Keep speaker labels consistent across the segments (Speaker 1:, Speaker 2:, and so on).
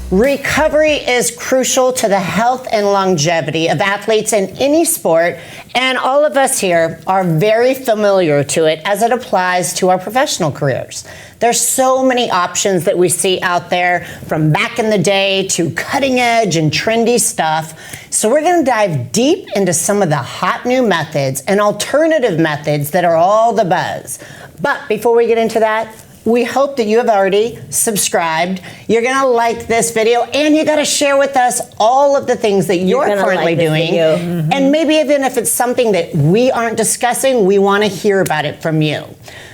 Speaker 1: Recovery is crucial to the health and longevity of athletes in any sport, and all of us here are very familiar to it as it applies to our professional careers. There's so many options that we see out there, from back in the day to cutting edge and trendy stuff. So we're going to dive deep into some of the hot new methods and alternative methods that are all the buzz. But before we get into that, we hope that you have already subscribed. You're going to like this video, and you got to share with us all of the things that you're currently doing. Mm-hmm. And maybe even if it's something that we aren't discussing, we want to hear about it from you.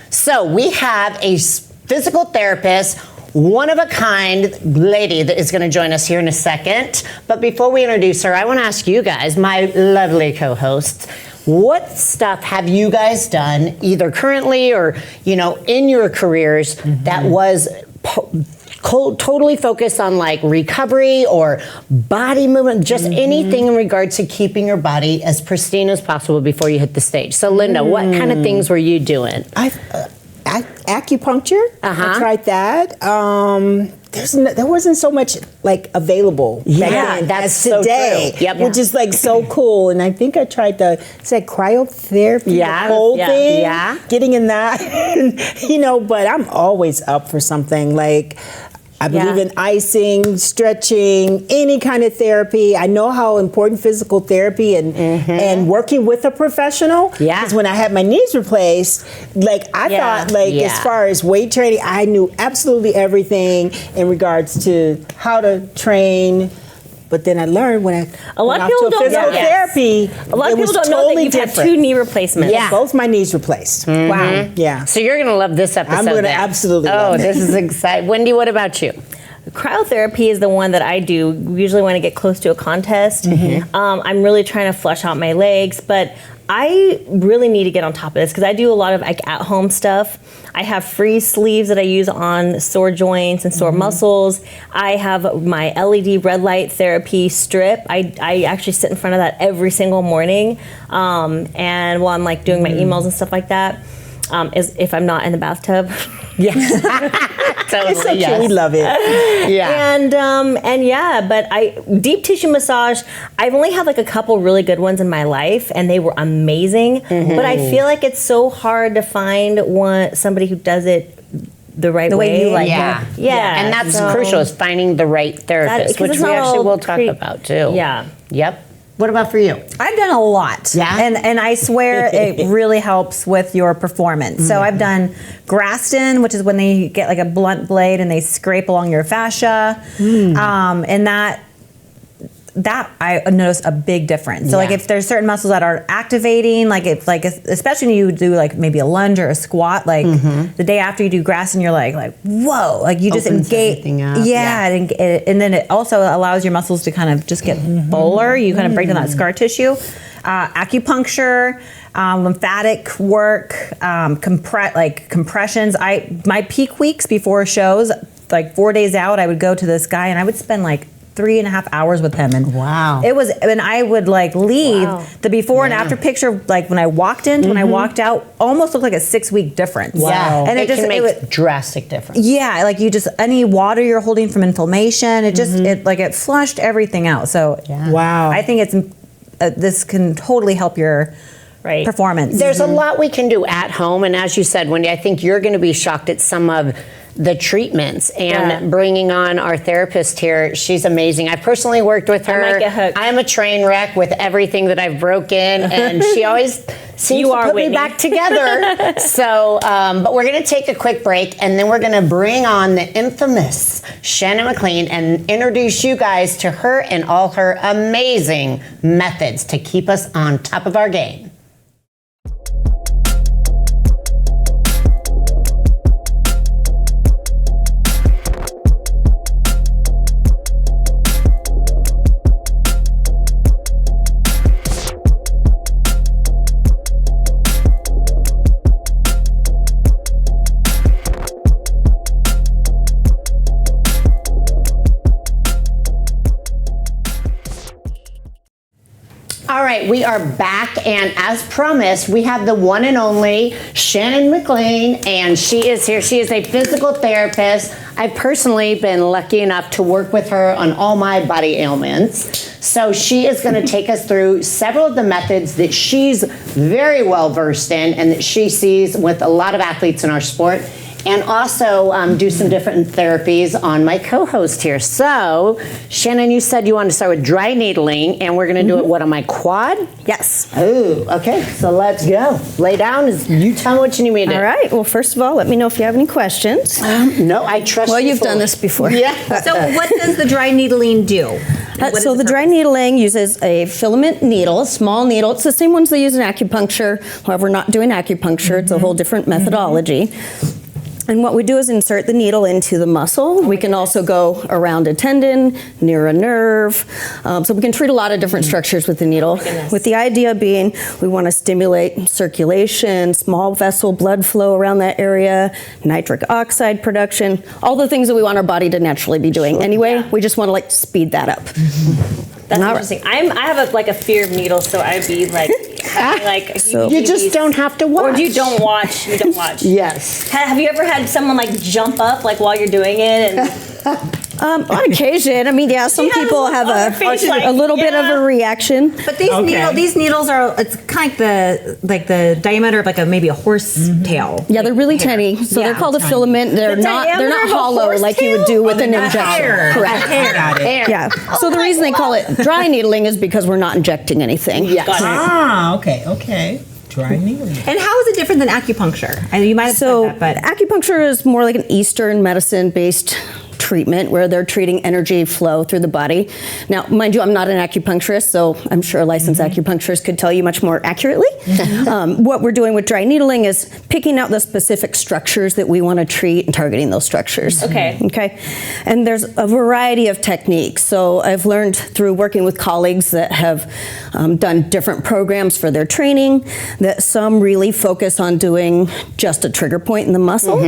Speaker 1: So we have a physical therapist, one of a kind lady that is going to join us here in a second. But before we introduce her, I want to ask you guys, my lovely co-hosts, what stuff have you guys done, either currently or, in your careers, that was totally focused on like recovery or body movement, just anything in regards to keeping your body as pristine as possible before you hit the stage? So Linda, what kind of things were you doing?
Speaker 2: Acupuncture. I tried that. There wasn't so much like available.
Speaker 1: That's so
Speaker 2: today.
Speaker 1: True. Yep.
Speaker 2: Which is like so cool. And I think I tried cryotherapy, the whole thing. Yeah. Getting in that, but I'm always up for something like. I believe in icing, stretching, any kind of therapy. I know how important physical therapy and working with a professional. Because when I had my knees replaced, I thought as far as weight training, I knew absolutely everything in regards to how to train. But then I learned when I
Speaker 3: a lot of people don't
Speaker 2: physical therapy.
Speaker 3: A lot of people don't know that you've had 2 knee replacements.
Speaker 2: Yeah, both my knees replaced. Wow. Yeah.
Speaker 1: So you're gonna love this episode.
Speaker 2: I'm gonna absolutely.
Speaker 1: Oh, this is exciting. Wendy, what about you?
Speaker 3: Cryotherapy is the one that I do usually when I get close to a contest. I'm really trying to flush out my legs, but I really need to get on top of this because I do a lot of at-home stuff. I have freeze sleeves that I use on sore joints and sore muscles. I have my LED red light therapy strip. I actually sit in front of that every single morning, and while I'm doing my emails and stuff like that. Is if I'm not in the bathtub.
Speaker 1: Yes. Totally.
Speaker 2: It's so cute. We love it.
Speaker 3: But deep tissue massage, I've only had a couple really good ones in my life, and they were amazing. But I feel like it's so hard to find somebody who does it the right way.
Speaker 1: You like it. Yeah. And that's crucial, is finding the right therapist, which we actually will talk about too.
Speaker 3: Yeah.
Speaker 1: Yep. What about for you?
Speaker 4: I've done a lot.
Speaker 1: Yeah.
Speaker 4: And I swear it really helps with your performance. So I've done Graston, which is when they get a blunt blade and they scrape along your fascia. And that I notice a big difference. So if there's certain muscles that are activating, especially when you do maybe a lunge or a squat, the day after you do Graston, you're like whoa, you just engage. And then it also allows your muscles to kind of just get fuller. You kind of break down that scar tissue. Acupuncture, lymphatic work, compressions. My peak weeks before shows, 4 days out, I would go to this guy and I would spend 3.5 hours with him, and it was, and I would leave the before and after picture, when I walked in to when I walked out, almost looked like a 6-week difference.
Speaker 1: Wow.
Speaker 4: And
Speaker 1: it just makes drastic difference.
Speaker 4: Yeah, you just, any water you're holding from inflammation, it just it flushed everything out. So
Speaker 2: wow,
Speaker 4: I think it's this can totally help your performance.
Speaker 1: There's a lot we can do at home, and as you said, Wendy, I think you're going to be shocked at some of the treatments, and bringing on our therapist here. She's amazing. I personally worked with her.
Speaker 3: I might get hooked.
Speaker 1: I'm a train wreck with everything that I've broken, and she always seems to put me back together. So, but we're going to take a quick break, and then we're going to bring on the infamous Shannon McLean and introduce you guys to her and all her amazing methods to keep us on top of our game. All right, we are back, and as promised, we have the one and only Shannon McLean, and she is here. She is a physical therapist. I've personally been lucky enough to work with her on all my body ailments. So she is going to take us through several of the methods that she's very well versed in and that she sees with a lot of athletes in our sport, and also do some different therapies on my co-host here. So, Shannon, you said you wanted to start with dry needling, and we're going to do it, what, on my quad?
Speaker 4: Yes.
Speaker 1: Oh, okay. So let's go. Lay down. You tell me what you need me to do.
Speaker 5: All right. Well, first of all, let me know if you have any questions.
Speaker 1: No, I trust you.
Speaker 5: Well, you've
Speaker 1: fully.
Speaker 5: done this before.
Speaker 1: Yeah.
Speaker 4: So what does the dry needling do?
Speaker 5: So the dry needling uses a filament needle, a small needle. It's the same ones they use in acupuncture. However, we're not doing acupuncture. It's a whole different methodology. And what we do is insert the needle into the muscle. We can also go around a tendon, near a nerve. So we can treat a lot of different structures with the needle. With the idea being we want to stimulate circulation, small vessel blood flow around that area, nitric oxide production, all the things that we want our body to naturally be doing. Anyway, we just want to like speed that up.
Speaker 3: That's interesting. I have a fear of needles, so I'd be like,
Speaker 1: You just don't have to watch.
Speaker 3: Or you don't watch. You don't watch.
Speaker 1: Yes.
Speaker 3: Have you ever had someone like jump up like while you're doing it? And
Speaker 5: On occasion, I mean, yeah, some people have a little bit of a reaction.
Speaker 4: But these needles are, it's kind of like the diameter of maybe a horse tail.
Speaker 5: Yeah, they're really tiny. So they're called a filament. They're not hollow like you would do with an injection. Correct.
Speaker 2: Hair.
Speaker 5: Yeah. So the reason they call it dry needling is because we're not injecting anything.
Speaker 1: Yes.
Speaker 2: Okay. Dry needling.
Speaker 4: And how is it different than acupuncture? I know you might have said that, but
Speaker 5: acupuncture is more like an Eastern medicine-based treatment where they're treating energy flow through the body. Now, mind you, I'm not an acupuncturist, so I'm sure a licensed acupuncturist could tell you much more accurately. What we're doing with dry needling is picking out the specific structures that we want to treat and targeting those structures. Okay. And there's a variety of techniques. So I've learned through working with colleagues that have done different programs for their training that some really focus on doing just a trigger point in the muscle.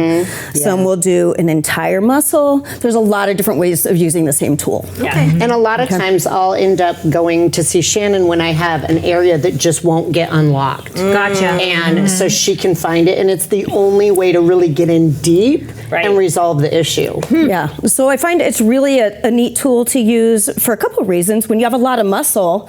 Speaker 5: Some will do an entire muscle. There's a lot of different ways of using the same tool.
Speaker 1: And a lot of times I'll end up going to see Shannon when I have an area that just won't get unlocked.
Speaker 4: Gotcha.
Speaker 1: And so she can find it, and it's the only way to really get in deep and resolve the issue.
Speaker 5: Yeah, so I find it's really a neat tool to use for a couple of reasons. When you have a lot of muscle,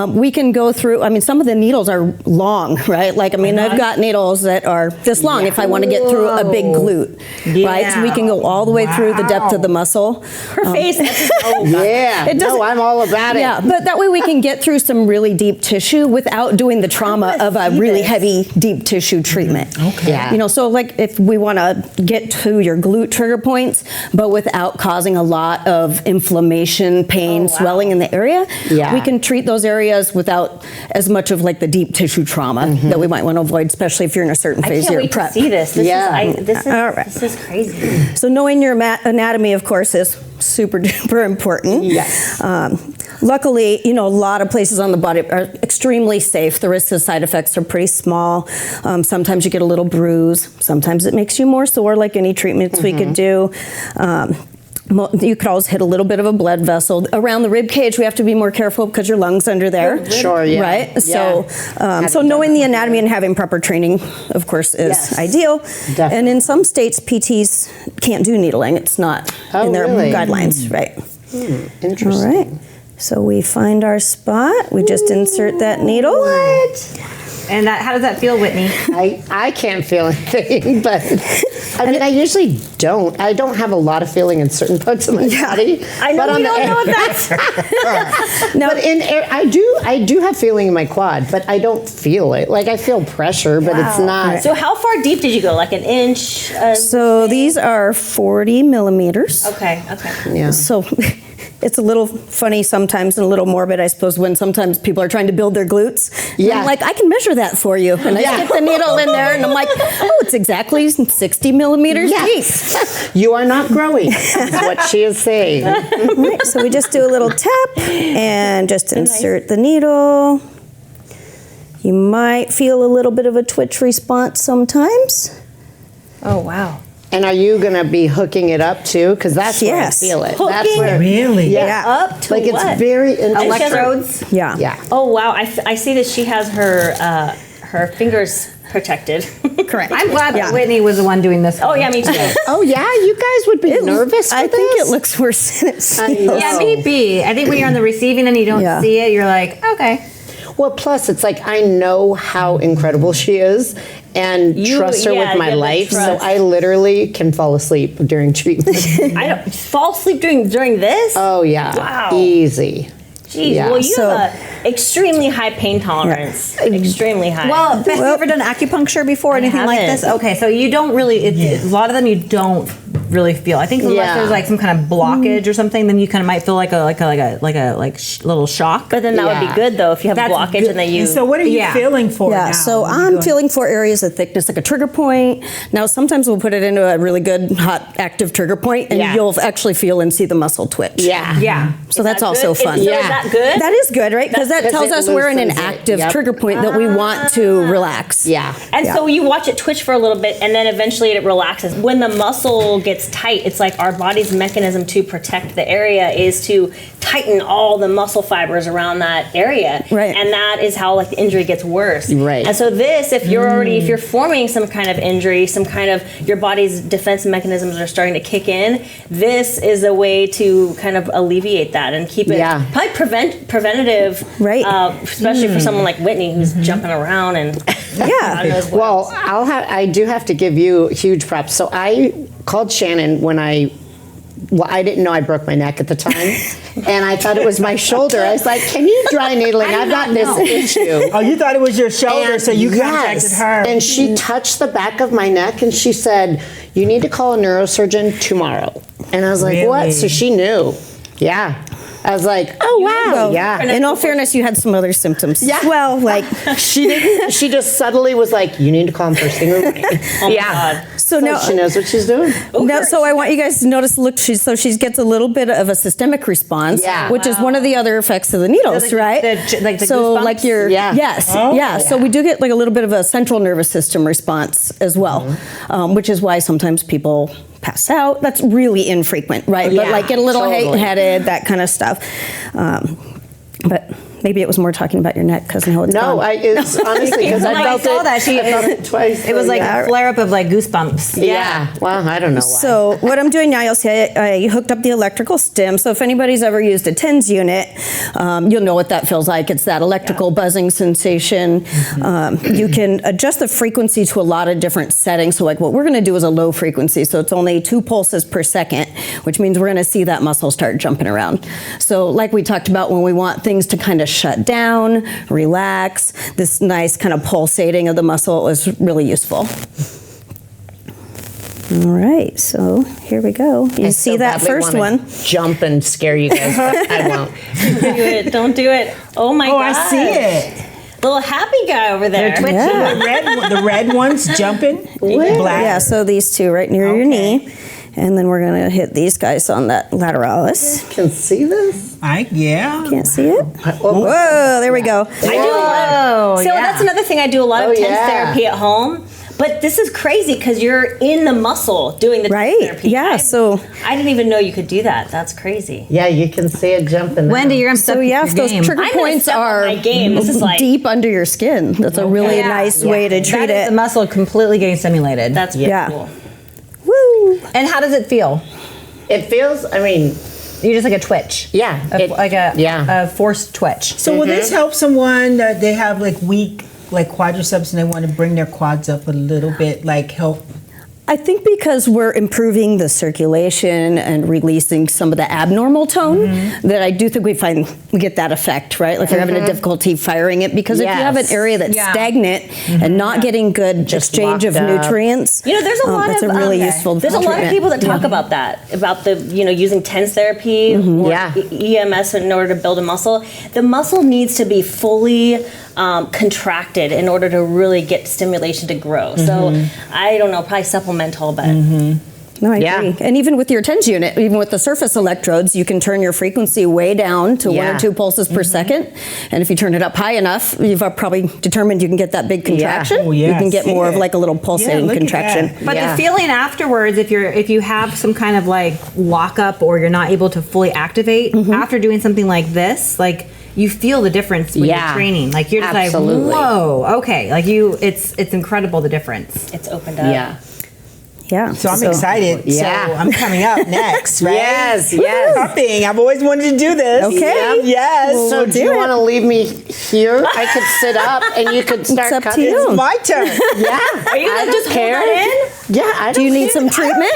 Speaker 5: we can go through, I mean, some of the needles are long, right? Like, I mean, I've got needles that are this long if I want to get through a big glute, right? So we can go all the way through the depth of the muscle.
Speaker 3: her face.
Speaker 1: I'm all about it.
Speaker 5: Yeah, but that way we can get through some really deep tissue without doing the trauma of a really heavy, deep tissue treatment. You know, so like if we want to get to your glute trigger points, but without causing a lot of inflammation, pain, swelling in the area, we can treat those areas without as much of like the deep tissue trauma that we might want to avoid, especially if you're in a certain phase of your prep.
Speaker 3: I can't wait to see this. This is crazy.
Speaker 5: So knowing your anatomy, of course, is super duper important. Luckily, you know, a lot of places on the body are extremely safe. The risks of side effects are pretty small. Sometimes you get a little bruise. Sometimes it makes you more sore, like any treatments we could do. You could always hit a little bit of a blood vessel. Around the rib cage, we have to be more careful because your lungs under there. Right? So, so knowing the anatomy and having proper training, of course, is ideal.
Speaker 1: Definitely.
Speaker 5: And in some states, PTs can't do needling. It's not in their guidelines, right?
Speaker 1: Interesting.
Speaker 5: All right. So we find our spot. We just insert that needle.
Speaker 4: And how does that feel, Whitney?
Speaker 1: I can't feel anything, but I mean, I usually don't. I don't have a lot of feeling in certain parts of my body.
Speaker 3: I know
Speaker 1: but
Speaker 3: we don't know if that's.
Speaker 1: But in air, I do have feeling in my quad, but I don't feel it. Like I feel pressure, but it's not.
Speaker 3: So how far deep did you go? Like an inch?
Speaker 5: So these are 40 millimeters.
Speaker 3: Okay.
Speaker 1: Yeah.
Speaker 5: So it's a little funny sometimes and a little morbid, I suppose, when sometimes people are trying to build their glutes. And I'm like, I can measure that for you. And I stick the needle in there and I'm like, oh, it's exactly 60 millimeters deep.
Speaker 1: You are not growing, is what she is saying.
Speaker 5: Right, so we just do a little tap and just insert the needle. You might feel a little bit of a twitch response sometimes.
Speaker 3: Oh, wow.
Speaker 1: And are you going to be hooking it up too? Because that's where I
Speaker 5: Yes.
Speaker 1: feel it.
Speaker 3: Hooking
Speaker 1: That's where,
Speaker 2: Really?
Speaker 1: yeah.
Speaker 3: Up to
Speaker 1: like
Speaker 3: what?
Speaker 1: it's very interesting.
Speaker 4: Electrodes.
Speaker 5: Yeah.
Speaker 1: Yeah.
Speaker 3: Oh wow! I see that she has her fingers protected.
Speaker 5: Correct.
Speaker 4: I'm glad
Speaker 5: Yeah.
Speaker 4: that Whitney was the one doing this.
Speaker 3: Oh yeah, me too.
Speaker 1: Oh yeah, you guys would be nervous. For
Speaker 5: I think
Speaker 1: this?
Speaker 5: it looks worse than it
Speaker 1: I know.
Speaker 5: feels.
Speaker 4: Yeah, maybe. I think when you're on the receiving end, you don't
Speaker 5: Yeah.
Speaker 4: see it. You're like, okay.
Speaker 1: Well, plus it's like I know how incredible she is and
Speaker 3: You-
Speaker 1: trust her
Speaker 3: yeah,
Speaker 1: with my
Speaker 3: you have the
Speaker 1: life, so
Speaker 3: trust.
Speaker 1: I literally can fall asleep during treatment.
Speaker 3: I don't fall asleep during this.
Speaker 1: Oh yeah,
Speaker 3: Wow.
Speaker 1: easy.
Speaker 3: Jeez,
Speaker 1: yeah.
Speaker 3: well you
Speaker 5: So-
Speaker 3: have a extremely high pain tolerance. Extremely high.
Speaker 4: Well, Beth, you ever done acupuncture before? Anything like this?
Speaker 3: haven't.
Speaker 4: Okay, so you don't really. A lot of them you don't really feel. I think unless
Speaker 1: Yeah.
Speaker 4: there's like some kind of blockage or something, then you kind of might feel like a little shock.
Speaker 3: but then that would
Speaker 1: Yeah.
Speaker 3: be good though if you have
Speaker 4: That's
Speaker 3: blockage
Speaker 4: good.
Speaker 3: and then you.
Speaker 2: And so what are you
Speaker 4: Yeah.
Speaker 2: feeling for
Speaker 5: Yeah,
Speaker 2: now?
Speaker 5: so
Speaker 2: when you
Speaker 5: I'm
Speaker 2: go-
Speaker 5: feeling for areas of thickness, like a trigger point. Now, sometimes we'll put it into a really good, hot, active trigger point, and
Speaker 1: Yeah.
Speaker 5: you'll actually feel and see the muscle twitch.
Speaker 1: Yeah.
Speaker 4: Yeah.
Speaker 5: So
Speaker 3: Is
Speaker 5: that's
Speaker 3: that
Speaker 5: also
Speaker 3: good?
Speaker 5: fun.
Speaker 3: So
Speaker 1: Yeah.
Speaker 3: is that good?
Speaker 5: That is good, right? Because that
Speaker 1: Because
Speaker 5: tells
Speaker 1: it
Speaker 5: us we're in an
Speaker 1: loosens it.
Speaker 5: active
Speaker 1: Yep.
Speaker 5: trigger point that we want to relax.
Speaker 1: Yeah.
Speaker 3: And
Speaker 5: Yeah.
Speaker 3: so you watch it twitch for a little bit and then eventually it relaxes. When the muscle gets tight, it's like our body's mechanism to protect the area is to tighten all the muscle fibers around that area.
Speaker 5: Right.
Speaker 3: And that is how like the injury gets worse.
Speaker 1: Right.
Speaker 3: And so this, if you're already, if you're forming some kind of injury, some kind of your body's defense mechanisms are starting to kick in, this is a way to kind of alleviate that and keep it
Speaker 1: Yeah.
Speaker 3: probably preventative.
Speaker 5: Right.
Speaker 3: Especially for someone like Whitney who's jumping around and
Speaker 5: Yeah.
Speaker 1: Well, I do have to give you huge props. So I called Shannon when I didn't know I broke my neck at the time, and I thought it was my shoulder. I was like, "Can you dry needling? I've got this issue."
Speaker 2: Oh, you thought it was your shoulder, so you contacted
Speaker 1: yes.
Speaker 2: her.
Speaker 1: And she touched the back of my neck, and she said, "You need to call a neurosurgeon tomorrow." And I was like,
Speaker 2: Really?
Speaker 1: "What?" So she knew. Yeah. I was like, "Oh wow,
Speaker 5: Well,
Speaker 1: yeah."
Speaker 5: In all fairness, you had some other symptoms.
Speaker 1: Yeah.
Speaker 5: Well, like,
Speaker 1: She didn't. She just subtly was like, "You need to call him first thing in the morning."
Speaker 3: oh my
Speaker 1: yeah.
Speaker 3: God.
Speaker 5: so
Speaker 1: So
Speaker 5: now.
Speaker 1: she knows what she's doing.
Speaker 5: No, so I want you guys to notice. Look, she gets a little bit of a systemic response,
Speaker 1: Yeah.
Speaker 5: which is one of the other effects of the needles,
Speaker 4: Like
Speaker 5: right?
Speaker 4: like the
Speaker 5: so
Speaker 4: goosebumps?
Speaker 5: like your
Speaker 1: Yeah.
Speaker 5: yes,
Speaker 2: Oh.
Speaker 5: yeah. So we do get like a little bit of a central nervous system response as well, which is why sometimes people pass out. That's really infrequent, right? But
Speaker 1: Yeah,
Speaker 5: like get a little
Speaker 1: totally.
Speaker 5: headed, that kind of stuff. But maybe it was more talking about your neck because now it's
Speaker 1: No,
Speaker 5: gone.
Speaker 1: it's honestly because I
Speaker 4: When I
Speaker 1: felt
Speaker 4: saw
Speaker 1: it.
Speaker 4: that,
Speaker 1: I felt it twice.
Speaker 4: It was
Speaker 1: so
Speaker 4: like
Speaker 1: yeah.
Speaker 4: a flare up of like goosebumps.
Speaker 1: Yeah. Well, I don't know why.
Speaker 5: So what I'm doing now, you'll see I hooked up the electrical stim. So if anybody's ever used a TENS unit, you'll know what that feels like. It's that electrical buzzing sensation. You can adjust the frequency to a lot of different settings. So like what we're going to do is a low frequency. So it's only 2 pulses per second, which means we're going to see that muscle start jumping around. So like we talked about when we want things to kind of shut down, relax, this nice kind of pulsating of the muscle is really useful. All right, so here we go. You
Speaker 1: I
Speaker 5: see
Speaker 1: so
Speaker 5: that
Speaker 1: badly
Speaker 5: first
Speaker 1: wanna
Speaker 5: one?
Speaker 1: Jump and scare you guys, but I won't.
Speaker 3: Don't do it. Don't do it. Oh my
Speaker 2: Oh,
Speaker 3: God.
Speaker 2: I see it.
Speaker 3: Little happy guy over there.
Speaker 4: twitching.
Speaker 5: Yeah.
Speaker 2: The red ones jumping. Black.
Speaker 5: Yeah, so these two right near your
Speaker 2: Okay.
Speaker 5: knee. And then we're gonna hit these guys on that lateralis.
Speaker 1: Can see this?
Speaker 2: Yeah.
Speaker 5: Can't see it?
Speaker 1: Oh,
Speaker 5: Whoa, there we go.
Speaker 3: I do a lot. So that's another thing. I do a lot of
Speaker 1: Oh,
Speaker 3: TENS
Speaker 1: yeah.
Speaker 3: therapy at home. But this is crazy because you're in the muscle doing the TENS
Speaker 5: Right,
Speaker 3: therapy.
Speaker 5: yeah, so-
Speaker 3: I didn't even know you could do that. That's crazy.
Speaker 1: Yeah, you can see it jumping.
Speaker 4: Wendy, you're
Speaker 5: So yeah, if those trigger
Speaker 3: I'm gonna
Speaker 5: points
Speaker 3: step up
Speaker 5: are
Speaker 3: my game. This is like-
Speaker 5: deep under your skin. That's a really
Speaker 4: Yeah.
Speaker 5: nice way to treat
Speaker 4: That is
Speaker 5: it.
Speaker 4: the muscle completely getting stimulated.
Speaker 3: That's pretty
Speaker 5: Yeah.
Speaker 3: cool.
Speaker 5: Woo!
Speaker 4: And how does it feel?
Speaker 1: It feels. I mean,
Speaker 4: You just like a twitch.
Speaker 1: yeah,
Speaker 4: Like a
Speaker 1: yeah.
Speaker 4: forced twitch.
Speaker 2: So will this help someone that they have like weak like quadriceps and they want to bring their quads up a little bit, like help?
Speaker 5: I think because we're improving the circulation and releasing some of the abnormal tone, that I do think we get that effect, right? Like you're having a difficulty firing it because if you have an
Speaker 1: Yes.
Speaker 5: area that's
Speaker 4: Yeah.
Speaker 5: stagnant and not getting good
Speaker 1: Just
Speaker 5: exchange of
Speaker 1: locked up.
Speaker 5: nutrients,
Speaker 3: You know, there's a lot
Speaker 5: that's
Speaker 3: of
Speaker 5: a really useful.
Speaker 3: There's a lot of
Speaker 5: treatment.
Speaker 3: people that talk about that, about the using TENS therapy or
Speaker 1: Yeah.
Speaker 3: EMS in order to build a muscle. The muscle needs to be fully contracted in order to really get stimulation to grow. So I don't know, probably supplemental, but
Speaker 5: No, I
Speaker 1: Yeah.
Speaker 5: agree. And even with your TENS unit, even with the surface electrodes, you can turn your frequency way down to 1 or 2 pulses per second. And if you turn it up high enough, you've probably determined you can get that big contraction.
Speaker 2: Oh, yeah,
Speaker 5: You can get
Speaker 2: see
Speaker 5: more of
Speaker 2: it.
Speaker 5: like a little pulsating
Speaker 2: look at
Speaker 5: contraction.
Speaker 2: that.
Speaker 4: But
Speaker 1: Yeah.
Speaker 4: the feeling afterwards, if you have some kind of like lockup or you're not able to fully activate after doing something like this, like you feel the difference when
Speaker 1: Yeah.
Speaker 4: you're training. Like you're just
Speaker 1: Absolutely.
Speaker 4: like, whoa, okay. Like it's incredible the difference.
Speaker 3: It's opened up.
Speaker 1: Yeah.
Speaker 5: Yeah.
Speaker 2: So I'm excited.
Speaker 1: Yeah.
Speaker 2: So I'm coming up next, right?
Speaker 1: Yes, yes.
Speaker 2: Cupping. I've always wanted to do this.
Speaker 5: Okay.
Speaker 2: Yes.
Speaker 1: So do you want to leave me here? I could sit up and you could start
Speaker 5: up to
Speaker 1: cutting.
Speaker 5: you.
Speaker 2: It's my turn.
Speaker 1: Yeah.
Speaker 3: Are you
Speaker 1: I
Speaker 3: gonna
Speaker 1: don't
Speaker 3: just
Speaker 1: care.
Speaker 3: hold that in?
Speaker 1: Yeah. I
Speaker 5: Do you
Speaker 1: don't
Speaker 5: need
Speaker 1: care.
Speaker 5: some treatment?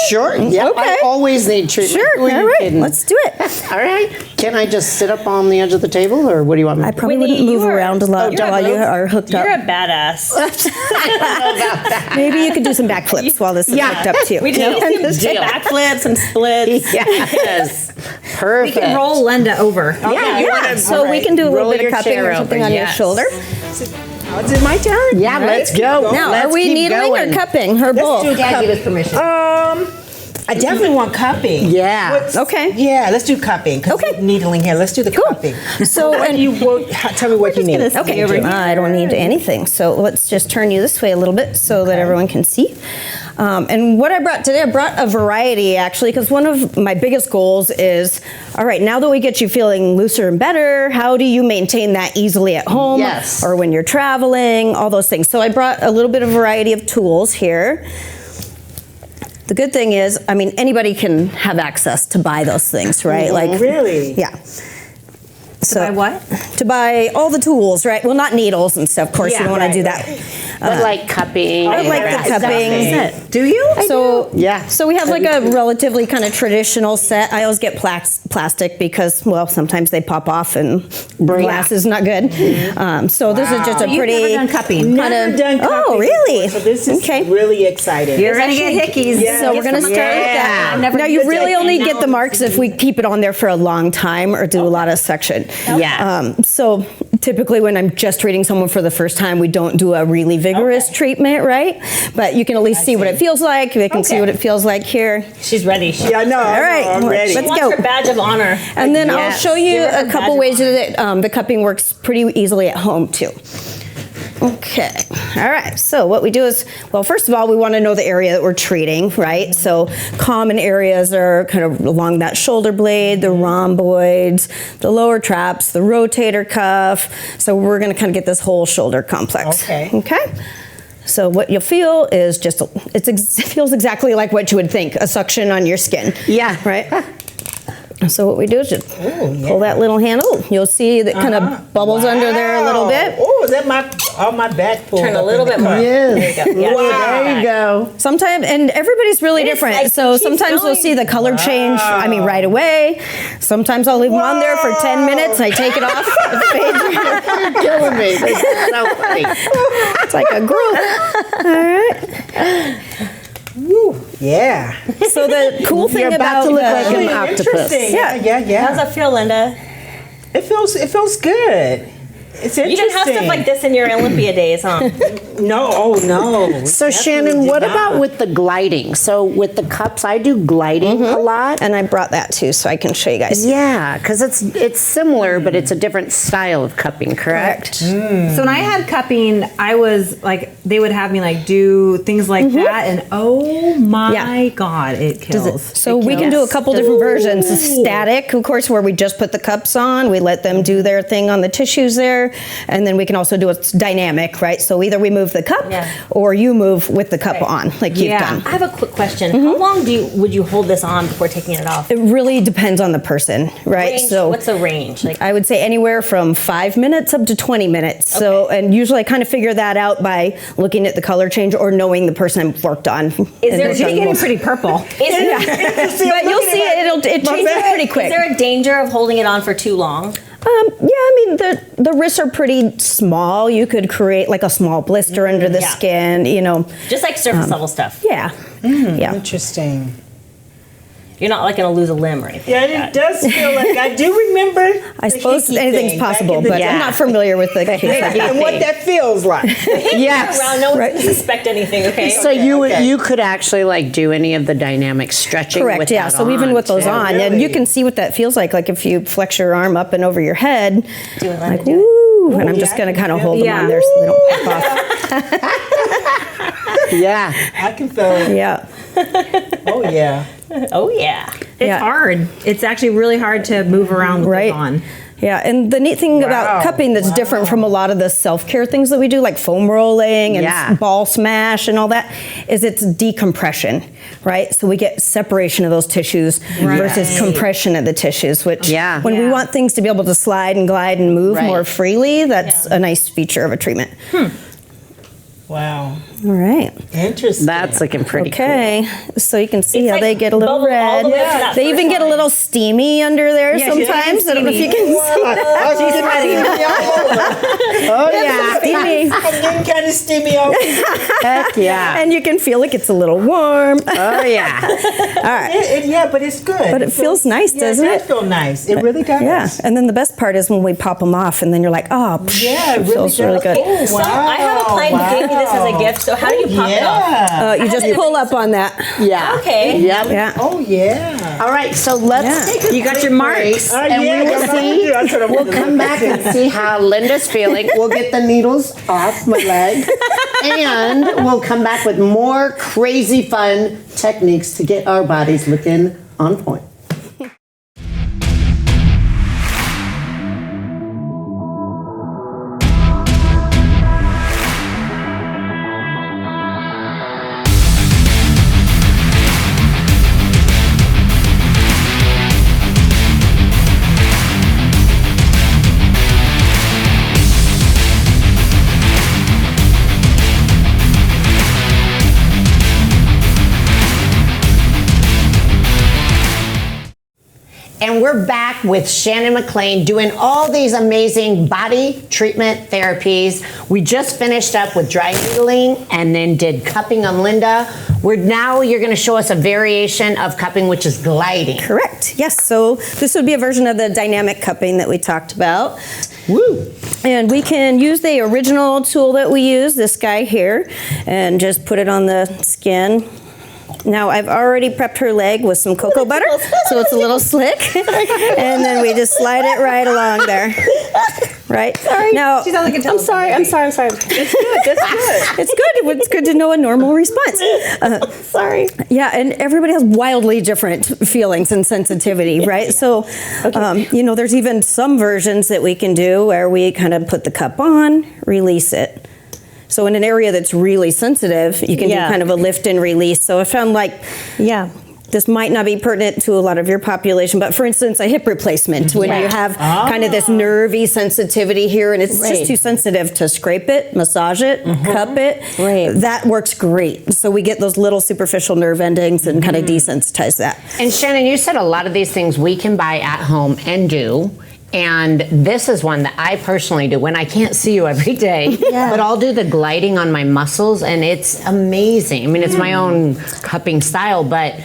Speaker 1: Sure. Yeah.
Speaker 5: Okay.
Speaker 1: I always need treatment.
Speaker 5: Sure.
Speaker 1: Who are
Speaker 5: All
Speaker 1: you
Speaker 5: right.
Speaker 1: kidding?
Speaker 5: Let's do it.
Speaker 1: All right. Can I just sit up on the edge of the table, or what do you want me
Speaker 5: I
Speaker 1: to do?
Speaker 5: probably
Speaker 3: Whitney,
Speaker 5: wouldn't move
Speaker 3: you are-
Speaker 5: around a lot
Speaker 3: you're
Speaker 5: while you
Speaker 3: a-
Speaker 5: are hooked
Speaker 3: You're
Speaker 5: up.
Speaker 3: a badass.
Speaker 5: Maybe you could do some backflips while this is
Speaker 1: Yeah.
Speaker 5: hooked up too.
Speaker 3: We just need some
Speaker 1: Deal.
Speaker 3: backflips, some splits.
Speaker 1: Yes.
Speaker 4: We
Speaker 1: Perfect.
Speaker 4: can roll Linda over.
Speaker 1: Yeah.
Speaker 2: you wanna-
Speaker 5: So we can do a
Speaker 1: Roll
Speaker 5: little bit
Speaker 1: your
Speaker 5: of cupping
Speaker 1: chair
Speaker 5: or something
Speaker 1: over,
Speaker 5: on your
Speaker 1: yes.
Speaker 5: shoulder.
Speaker 2: Oh, is it my turn?
Speaker 1: Yeah, let's go.
Speaker 5: Now,
Speaker 1: Let's
Speaker 5: are we
Speaker 1: keep
Speaker 5: needling
Speaker 1: going.
Speaker 5: or cupping? Or both?
Speaker 2: do
Speaker 4: Dad, give us permission.
Speaker 2: I definitely want cupping.
Speaker 1: Yeah.
Speaker 5: Okay.
Speaker 2: Yeah, let's do cupping. 'Cause
Speaker 5: Okay.
Speaker 2: we're needling here. Let's do the cupping.
Speaker 5: So,
Speaker 2: What
Speaker 5: and
Speaker 2: do you tell me what you need.
Speaker 5: okay, I don't need anything. So let's just turn you this way a little bit so that everyone can see. And what I brought today, I brought a variety actually, because one of my biggest goals is, all right, now that we get you feeling looser and better, how do you maintain that easily at home
Speaker 1: Yes.
Speaker 5: or when you're traveling, all those things. So I brought a little bit of variety of tools here. The good thing is, I mean, anybody can have access to buy those things, right? Like,
Speaker 2: Really?
Speaker 5: yeah. So
Speaker 4: buy what?
Speaker 5: To buy all the tools, right? Well, not needles and stuff. Of course,
Speaker 4: Yeah,
Speaker 5: you don't want
Speaker 4: right,
Speaker 5: to do that.
Speaker 1: But like cupping.
Speaker 5: I
Speaker 1: and
Speaker 5: like the
Speaker 1: grass
Speaker 5: cupping.
Speaker 1: stuffing.
Speaker 4: Do you?
Speaker 5: So
Speaker 1: Yeah.
Speaker 5: So we have like a relatively kind of traditional set. I always get plastic because, well, sometimes they pop off and glass is not good. So this is just a
Speaker 4: You've
Speaker 5: pretty
Speaker 4: never done cupping.
Speaker 2: Never done cupping.
Speaker 5: Oh, really?
Speaker 2: before, so this is
Speaker 5: Okay.
Speaker 2: really exciting.
Speaker 4: You're gonna get hickeys.
Speaker 2: Yeah.
Speaker 5: So we're going to start with that.
Speaker 4: I've never
Speaker 5: Now you
Speaker 4: used
Speaker 5: really
Speaker 4: it,
Speaker 5: only
Speaker 4: and
Speaker 5: get
Speaker 4: now
Speaker 5: the marks if we keep it on there for a long time or do a lot of suction.
Speaker 1: Yeah.
Speaker 5: So typically when I'm just treating someone for the first time, we don't do a really vigorous treatment, right? But you can at least see what it feels like. They can see what it feels like here.
Speaker 3: She's ready. She
Speaker 2: Yeah, I know.
Speaker 5: All right.
Speaker 2: I'm ready.
Speaker 5: Let's
Speaker 3: wants
Speaker 5: go.
Speaker 3: her badge of honor.
Speaker 5: And then I'll
Speaker 1: Yes.
Speaker 5: show you
Speaker 3: Give her
Speaker 5: a
Speaker 3: badge
Speaker 5: couple
Speaker 3: of
Speaker 5: ways
Speaker 3: honor.
Speaker 5: that the cupping works pretty easily at home too. Okay. All right. So what we do is, well, first of all, we want to know the area that we're treating, right? So common areas are kind of along that shoulder blade, the rhomboids, the lower traps, the rotator cuff. So we're going to kind of get this whole shoulder complex.
Speaker 2: Okay.
Speaker 5: Okay. So what you'll feel is just, it feels exactly like what you would think, a suction on your skin.
Speaker 1: Yeah.
Speaker 5: Right? So what we do is just pull that little handle. You'll see that kind of bubbles under there a little bit.
Speaker 2: Oh, is that my back pulled
Speaker 3: Turn a
Speaker 2: up
Speaker 3: little
Speaker 2: in the
Speaker 3: bit more.
Speaker 2: cup?
Speaker 1: Yes.
Speaker 3: There you go. Yeah,
Speaker 1: There you go.
Speaker 5: Sometimes, and everybody's really
Speaker 3: It's
Speaker 5: different.
Speaker 3: like
Speaker 5: So
Speaker 3: keeps
Speaker 5: sometimes we'll
Speaker 3: going.
Speaker 5: see the color change, I mean, right away. Sometimes I'll leave them on there for 10 minutes and I take it off. It fades.
Speaker 1: You're killing me. This is so funny.
Speaker 5: It's like a groove. All right.
Speaker 2: Yeah.
Speaker 5: So the cool thing
Speaker 1: You're about to look like
Speaker 5: the-
Speaker 1: an octopus.
Speaker 2: Interesting. Yeah.
Speaker 3: How's that feel, Linda?
Speaker 2: It feels good. It's interesting.
Speaker 3: You didn't have stuff like this in your Olympia days, huh?
Speaker 2: No, oh no.
Speaker 1: So
Speaker 2: Definitely
Speaker 1: Shannon,
Speaker 2: did
Speaker 1: what
Speaker 2: not.
Speaker 1: about with the gliding? So with the cups, I do gliding a lot.
Speaker 5: and I brought that too, so I can show you guys.
Speaker 1: Yeah, because it's similar, but it's a different style of cupping, correct?
Speaker 4: So when I had cupping, I was like, they would have me like do things like that, and oh my
Speaker 5: Yeah.
Speaker 4: God, it kills.
Speaker 5: So we can do a couple different versions. Static, of course, where we just put the cups on. We let them do their thing on the tissues there. And then we can also do it dynamic, right? So either we move the cup
Speaker 3: Yeah.
Speaker 5: or you move with the cup on, like you've
Speaker 4: Yeah.
Speaker 5: done.
Speaker 3: I have a quick question. How long would you hold this on before taking it off?
Speaker 5: It really depends on the person, right?
Speaker 3: Range,
Speaker 5: So
Speaker 3: what's the range? Like,
Speaker 5: I would say anywhere from 5 minutes up to 20 minutes. So, and usually I kind of figure that out by looking at the color change or knowing the person I've worked on.
Speaker 3: there-
Speaker 5: And
Speaker 3: You're
Speaker 5: worked on
Speaker 4: getting
Speaker 5: most-
Speaker 4: pretty purple.
Speaker 3: is there,
Speaker 5: But you'll see it changes pretty quick.
Speaker 3: is there a danger of holding it on for too long?
Speaker 5: Yeah, I mean the wrists are pretty small. You could create like a small blister under the
Speaker 3: Yeah.
Speaker 5: skin, you know.
Speaker 3: Just like surface level stuff.
Speaker 5: Yeah, yeah.
Speaker 2: Interesting.
Speaker 3: you're not like going to lose a limb or anything.
Speaker 2: Yeah, and it does feel like I do remember.
Speaker 5: I
Speaker 2: the
Speaker 5: suppose
Speaker 2: hickey
Speaker 5: anything's
Speaker 2: thing
Speaker 5: possible,
Speaker 2: back in the
Speaker 5: but
Speaker 2: day.
Speaker 5: I'm not familiar with the
Speaker 2: And what that feels like.
Speaker 1: Yes.
Speaker 3: Around, no one can suspect anything, okay?
Speaker 1: So you could actually like do any of the dynamic stretching
Speaker 5: Correct,
Speaker 1: with
Speaker 5: yeah.
Speaker 1: that
Speaker 5: So even
Speaker 1: on,
Speaker 5: with those
Speaker 1: too.
Speaker 5: on, and you can see what that feels like. Like if you flex your arm up and over your head,
Speaker 3: Do it, let
Speaker 5: like
Speaker 3: it do it.
Speaker 5: woo, and I'm
Speaker 2: yeah,
Speaker 5: just going
Speaker 2: I
Speaker 5: to
Speaker 2: can
Speaker 5: kind of
Speaker 2: feel
Speaker 5: hold
Speaker 2: it.
Speaker 5: them on there so they don't pop off.
Speaker 1: Yeah.
Speaker 2: I can feel it.
Speaker 5: Yeah.
Speaker 2: Oh, yeah.
Speaker 3: Oh, yeah.
Speaker 4: It's
Speaker 5: Yeah.
Speaker 4: hard. It's actually really hard to move around with
Speaker 5: Right.
Speaker 4: it on.
Speaker 5: Yeah, and the neat thing about cupping that's different from a lot of the self-care things that we do, like foam rolling and
Speaker 1: Yeah.
Speaker 5: ball smash and all that, is it's decompression, right? So we get separation of those tissues versus compression of the tissues, which
Speaker 1: Yeah.
Speaker 5: when we want things to be able to slide and glide and move
Speaker 1: Right.
Speaker 5: more freely, that's a nice feature of a treatment.
Speaker 2: Wow.
Speaker 5: All right.
Speaker 2: Interesting.
Speaker 1: That's looking pretty
Speaker 5: Okay, so you can see
Speaker 3: It's
Speaker 5: how
Speaker 3: like
Speaker 5: they get a little
Speaker 3: bubble all
Speaker 5: red.
Speaker 3: the way up to that
Speaker 5: They even
Speaker 3: first
Speaker 5: get a
Speaker 3: line.
Speaker 5: little steamy under there sometimes. I don't know if you can see.
Speaker 2: She's ready.
Speaker 1: Oh yeah.
Speaker 5: Steamy.
Speaker 2: I'm getting kind of steamy over here.
Speaker 1: Heck yeah.
Speaker 5: And you can feel it gets a little warm.
Speaker 1: Oh yeah.
Speaker 2: Yeah, but it's good.
Speaker 5: But it feels nice, doesn't
Speaker 2: it?
Speaker 5: it?
Speaker 2: does feel nice. It really does.
Speaker 5: Yeah, and then the best part is when we pop them off, and then you're like, oh, psh,
Speaker 2: Yeah, it
Speaker 5: it feels really good.
Speaker 2: Oh,
Speaker 3: So I have a client who gave me this as a gift, so how do you pop it off?
Speaker 2: Yeah.
Speaker 5: You just pull up on that.
Speaker 1: Yeah.
Speaker 3: Okay.
Speaker 1: Yep.
Speaker 5: Yeah.
Speaker 2: Oh, yeah.
Speaker 1: All right, so let's
Speaker 5: Yeah.
Speaker 1: take a
Speaker 4: You got
Speaker 1: quick
Speaker 4: your marks.
Speaker 1: break, and we will see. We'll come back and see how Linda's feeling. We'll get the needles off my leg, and we'll come back with more crazy fun techniques to get our bodies looking on point. And we're back with Shannon McLean doing all these amazing body treatment therapies. We just finished up with dry needling and then did cupping on Linda. You're going to show us a variation of cupping, which is gliding.
Speaker 5: Correct. Yes. So this would be a version of the dynamic cupping that we talked about.
Speaker 1: Woo!
Speaker 5: And we can use the original tool that we use, this guy here, and just put it on the skin. Now, I've already prepped her leg with some cocoa butter, so it's a little slick. And then we just slide it right along there. Right? Sorry. Now,
Speaker 4: She sounds like a
Speaker 5: I'm sorry.
Speaker 3: It's good. That's good.
Speaker 5: It's good. It's good to know a normal response.
Speaker 3: Sorry.
Speaker 5: Yeah, and everybody has wildly different feelings and sensitivity, right? So, there's even some versions that we can do where we kind of put the cup on, release it. So in an area that's really sensitive, you can do kind of a lift and release. So if I'm like, this might not be pertinent to a lot of your population, but for instance, a hip replacement, when you have kind of this nervy sensitivity here and it's just too sensitive to scrape it, massage it, cup it, that works great. So we get those little superficial nerve endings and kind of desensitize that.
Speaker 1: And Shannon, you said a lot of these things we can buy at home and do. And this is one that I personally do when I can't see you every day, but I'll do the gliding on my muscles and it's amazing. I mean, it's my own cupping style, but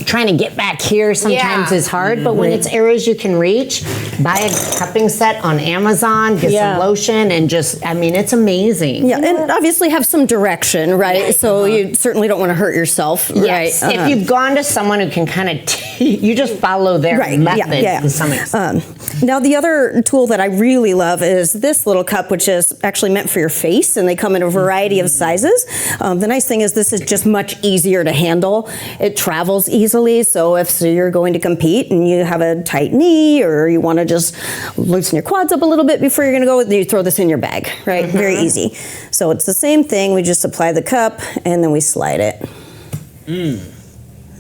Speaker 1: trying to get back here sometimes is hard, but when it's areas you can reach, buy a cupping set on Amazon, get some lotion, and it's amazing.
Speaker 5: Yeah, and obviously have some direction, right? So you certainly don't want to hurt yourself,
Speaker 1: Yes.
Speaker 5: right?
Speaker 1: If you've gone to someone who can kind of, you just follow their method to some extent.
Speaker 5: Now, the other tool that I really love is this little cup, which is actually meant for your face, and they come in a variety of sizes. The nice thing is this is just much easier to handle. It travels easily, so if you're going to compete and you have a tight knee or you want to just loosen your quads up a little bit before you're going to go, you throw this in your bag, right? Very easy. So it's the same thing. We just apply the cup and then we slide it.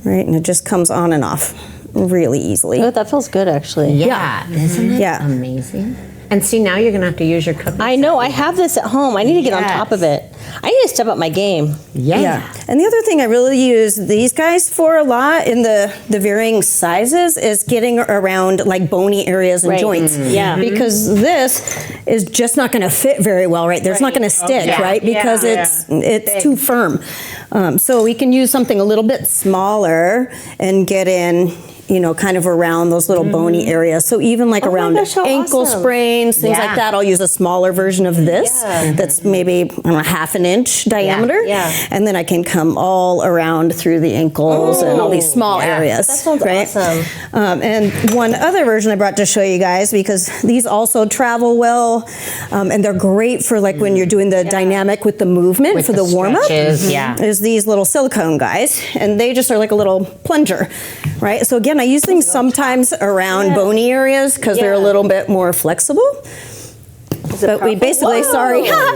Speaker 5: Right, and it just comes on and off really easily.
Speaker 3: Oh, that feels good, actually.
Speaker 1: Yeah. Isn't it
Speaker 5: Yeah.
Speaker 1: amazing? And see, now you're going to have to use your cupping.
Speaker 3: I know. I have this at home. I need to get on top of it. I need to step up my game.
Speaker 1: Yeah.
Speaker 5: And the other thing I really use these guys for a lot in the varying sizes is getting around like bony areas and joints.
Speaker 3: Yeah.
Speaker 5: Because this is just not going to fit very well, right? There's not going to stick, right? Because it's too firm. So we can use something a little bit smaller and get in, you know, kind of around those little bony areas. So even like around
Speaker 3: gosh, how
Speaker 5: ankle
Speaker 3: awesome.
Speaker 5: sprains, things like that, I'll use a smaller version of this that's maybe, I don't know, half an inch diameter.
Speaker 3: Yeah.
Speaker 5: And then I can come all around through the ankles and all these small areas.
Speaker 3: That sounds awesome.
Speaker 5: And one other version I brought to show you guys, because these also travel well, and they're great for like when you're doing the dynamic with the movement for the warm-up, is these little silicone guys. And they just are like a little plunger, right? So again, I use things sometimes around bony areas because they're a little bit more flexible. But we basically,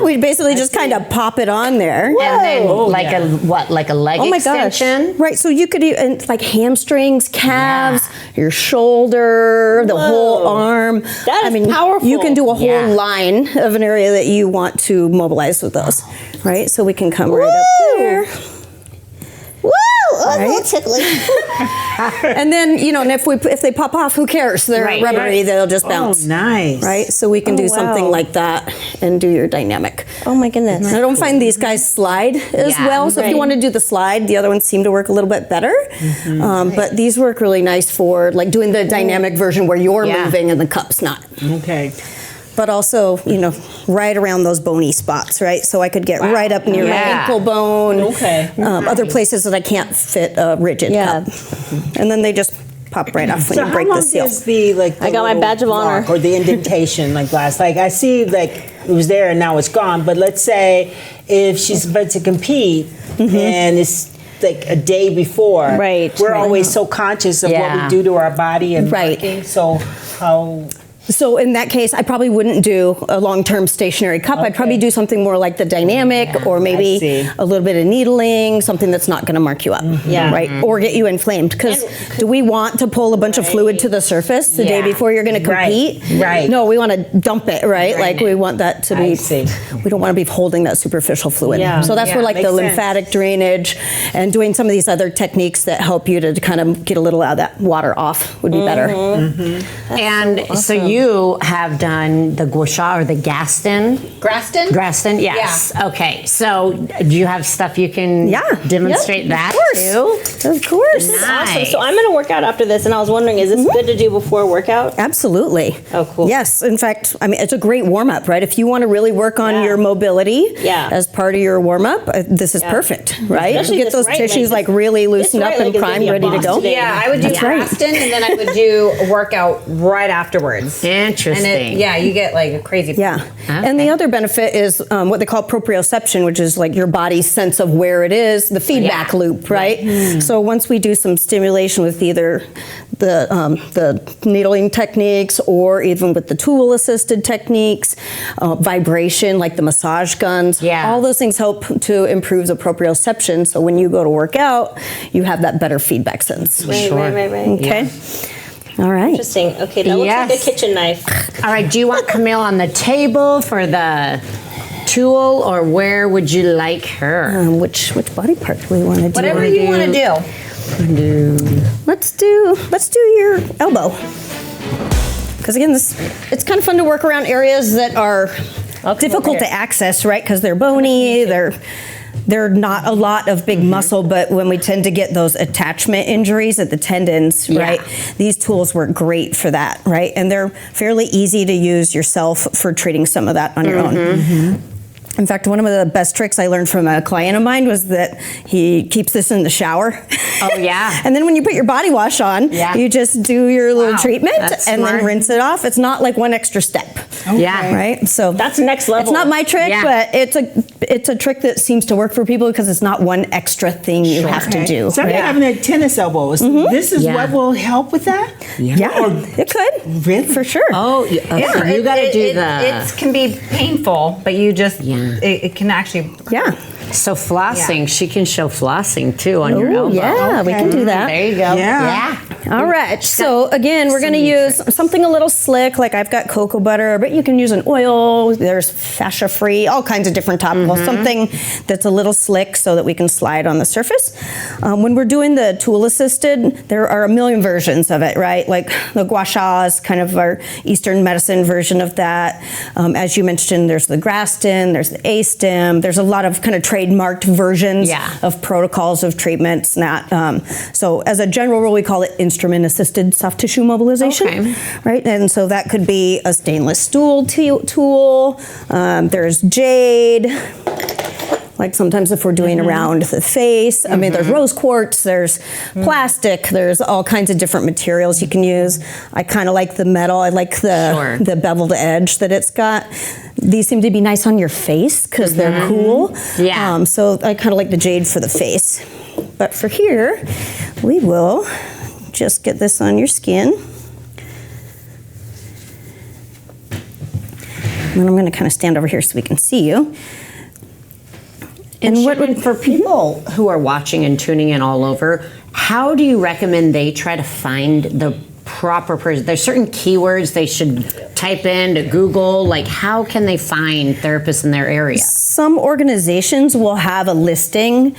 Speaker 5: we basically just kind of pop it on there.
Speaker 1: And then like a leg extension?
Speaker 5: Right, so you could even, like hamstrings, calves, your shoulder, the whole arm.
Speaker 3: That is powerful.
Speaker 5: You can do a whole line of an area that you want to mobilize with those, right? So we can come right up there.
Speaker 1: Woo! Oh,
Speaker 5: Right?
Speaker 1: a little tickly.
Speaker 5: And then, you know, and if they pop off, who cares? They're rubbery, they'll just bounce.
Speaker 2: Oh, nice.
Speaker 5: Right? So we can do something like that and do your dynamic.
Speaker 3: Oh my goodness.
Speaker 5: And I don't find these guys slide as well. So if you want to do the slide, the other ones seem to work a little bit better. But these work really nice for like doing the dynamic version where you're moving and the cup's not.
Speaker 2: Okay.
Speaker 5: But also, you know, right around those bony spots, right? So I could get right up near my ankle bone.
Speaker 2: Okay.
Speaker 5: Other places that I can't fit a rigid cup. And then they just pop right off when
Speaker 2: So
Speaker 5: you break
Speaker 2: how
Speaker 5: the
Speaker 2: long
Speaker 5: seal.
Speaker 2: does the like the
Speaker 3: I got my
Speaker 2: little
Speaker 3: badge of honor.
Speaker 2: mark or the indentation like last? Like I see like it was there and now it's gone. But let's say if she's about to compete and it's like a day before, we're always so conscious of what we do to our body and marking. So how?
Speaker 5: So in that case, I probably wouldn't do a long-term stationary cup. I'd probably do something more like the dynamic or maybe a little bit of needling, something that's not going to mark you up, right? Or get you inflamed. Because do we want to pull a bunch of fluid to the surface the day before you're going to compete?
Speaker 2: Right.
Speaker 5: No, we want to dump it, right? Like we want that to be, we don't want to be holding that superficial fluid. So that's where like the lymphatic drainage and doing some of these other techniques that help you to kind of get a little of that water off would be better.
Speaker 1: And so you have done the gua sha or the Gaston? Graston, yes. Yeah. Okay, so do you have stuff you can demonstrate that too?
Speaker 5: Of course.
Speaker 3: This is awesome. So I'm going to work out after this, and I was wondering, is this good to do before a workout?
Speaker 5: Absolutely.
Speaker 3: Oh, cool.
Speaker 5: Yes, in fact, I mean, it's a great warm-up, right? If you want to really work on your mobility as part of your warm-up, this is perfect, right?
Speaker 3: Especially
Speaker 5: You get those tissues like really loosened up and primed, ready to go.
Speaker 6: Yeah, I would do Graston and then I would do a workout right afterwards.
Speaker 1: Interesting.
Speaker 6: And you get like a crazy.
Speaker 5: Yeah. And the other benefit is what they call proprioception, which is like your body's sense of where it is, the feedback loop, right? So once we do some stimulation with either the needling techniques or even with the tool-assisted techniques, vibration like the massage guns, all those things help to improve the proprioception. So when you go to work out, you have that better feedback sense.
Speaker 3: Right.
Speaker 5: Okay. All right.
Speaker 3: Interesting. Okay, that looks like a kitchen knife.
Speaker 1: All right, do you want Camille on the table for the tool, or where would you like her?
Speaker 5: Which body part do we want to do?
Speaker 6: Whatever you want to do.
Speaker 5: Let's do your elbow. Because again, it's kind of fun to work around areas that are difficult to access, right? Because they're bony, they're not a lot of big muscle, but when we tend to get those attachment injuries at the tendons, right? These tools work great for that, right? And they're fairly easy to use yourself for treating some of that on your own. In fact, one of the best tricks I learned from a client of mine was that he keeps this in the shower.
Speaker 1: Oh, yeah.
Speaker 5: And then when you put your body wash on, you just do your little treatment and then rinse it off. It's not like one extra step.
Speaker 1: Yeah.
Speaker 5: Right? So
Speaker 3: That's next level.
Speaker 5: it's not my trick, but it's a trick that seems to work for people because it's not one extra thing you have to do.
Speaker 2: So I'm having a tennis elbow. This is what will help with that?
Speaker 5: Yeah, it could.
Speaker 2: Really?
Speaker 5: For sure.
Speaker 1: Oh, yeah. So you got to do the.
Speaker 6: It can be painful, but you just it can actually.
Speaker 5: Yeah.
Speaker 1: So flossing, she can show flossing too on your elbow.
Speaker 5: Yeah, we can do that.
Speaker 1: There you go.
Speaker 2: Yeah.
Speaker 5: All right. So again, we're going to use something a little slick, like I've got cocoa butter, but you can use an oil. There's fascia free, all kinds of different topicals. Something that's a little slick so that we can slide on the surface. When we're doing the tool assisted, there are a million versions of it, right? Like the gua sha is kind of our Eastern medicine version of that. As you mentioned, there's the Graston, there's the A-stem. There's a lot of kind of trademarked versions of protocols of treatments. So as a general rule, we call it instrument-assisted soft tissue mobilization, right? And so that could be a stainless steel tool. There's jade. Like sometimes if we're doing around the face, I mean, there's rose quartz, there's plastic, there's all kinds of different materials you can use. I kind of like the metal. I like the beveled edge that it's got. These seem to be nice on your face because they're cool. Yeah. So I kind of like the jade for the face. But for here, we will just get this on your skin. And then I'm going to kind of stand over here so we can see you.
Speaker 1: And for people who are watching and tuning in all over, how do you recommend they try to find the proper person? There's certain keywords they should type in to Google. Like, how can they find therapists in their area?
Speaker 5: Some organizations will have a listing.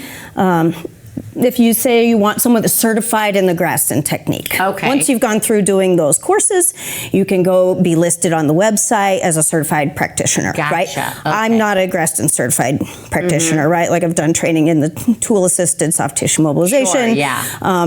Speaker 5: If you say you want someone that's certified in the Graston technique. Okay. Once you've gone through doing those courses, you can go be listed on the website as a certified practitioner, right? Okay. I'm not a Graston certified practitioner, right? Like I've done training in the tool-assisted soft tissue mobilization.